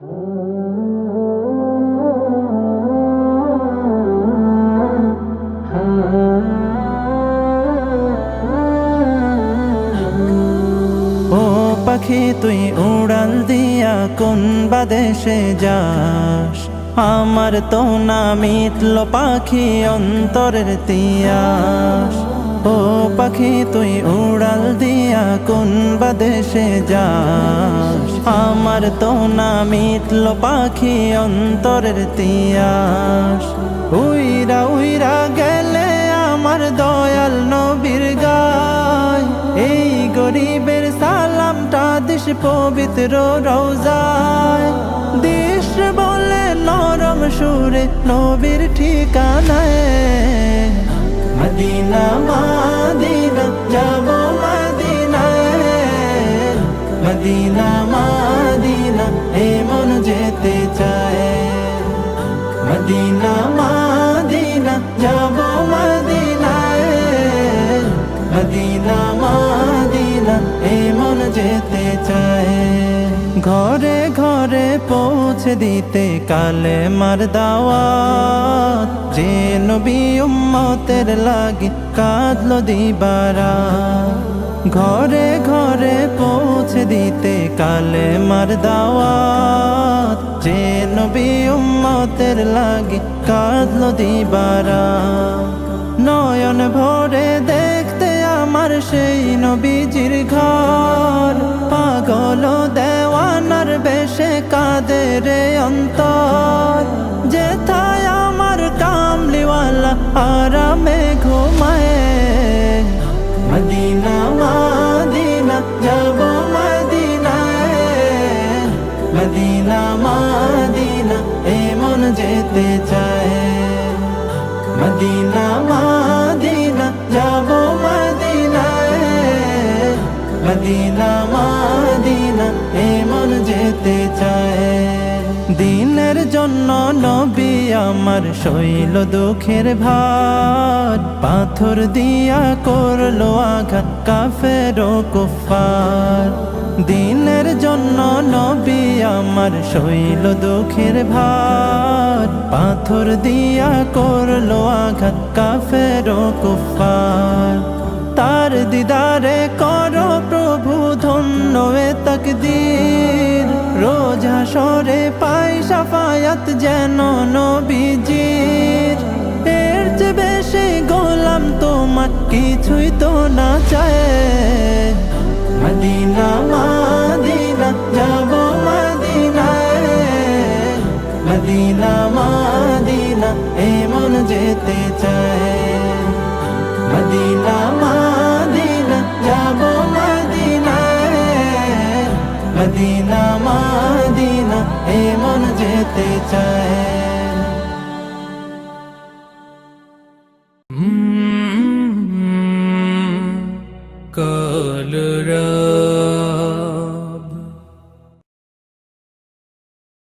ও পাখি তুই উড়াল দিয়া কোন বাদেশে যাস, আমার তো না মিটল পাখি অন্তরের তিয়াস। ও পাখি তুই উড়াল দিয়া কোন বাদেশে যাস, আমার তো না মিটল পাখি অন্তরের তিয়াস। উইরা উইরা গেলে আমার দয়াল নবীর গায়, এই গরিবের সালামটা দিস পবিত্র রওজায়। দিস বলে নরম সুরে নবীর ঠিকানায়, মদিনা মদিনা যাব মদিনায়, মদিনা মদিনা এমন যেতে চায়। মদিনা মদিনা যাব মদিনায়, মদিনা মদিনা এমন যেতে চায়। ঘরে ঘরে পৌঁছে দিতে কালে মার দাওয়াত, যে নবী উম্মতের লাগি কাঁদলো দিবারাত। ঘরে ঘরে পৌঁছে দিতে কালে মার দাওয়াত, যে নবী উম্মতের লাগি কাঁদলো দিবারাত। নয়ন ভরে দেখতে আমার সেই নবীজির ঘর, পাগল দেওয়ানার বেশে কাঁদে রে অন্তর। যেথায় আমার কামলিওয়ালা আরামে ঘুমায়, মদিনা মদিনা যাব মদিনায়, মদিনা মদিনা এমন যেতে চায়। মদিনা মদিনা যাব মদিনায়, মদিনা মদিনা এমন যেতে চায়। দিনের জন্য নবী আমার সইল দুঃখের ভার, পাথর দিয়া করলো আঘাত কাফের ও কুফার। দিনের জন্য নবী আমার সইল দুঃখের ভার, পাথর দিয়া করলো আঘাত কাফের ও কুফার। তার দিদারে করো প্রভু ধন্য এ তাকদীর, রোজ হাসরে পাই শাফায়াত যেন নবীজির। এর চেয়ে বেশি গোলাম তোমার কিছুই তো না চায়। মদিনা মদিনা যাব মদিনায়, মদিনা মদিনা এমন যেতে চায়। মদিনা মদিনা যাব মদিনায়, মদিনা মদিনা এমন যেতে চায়।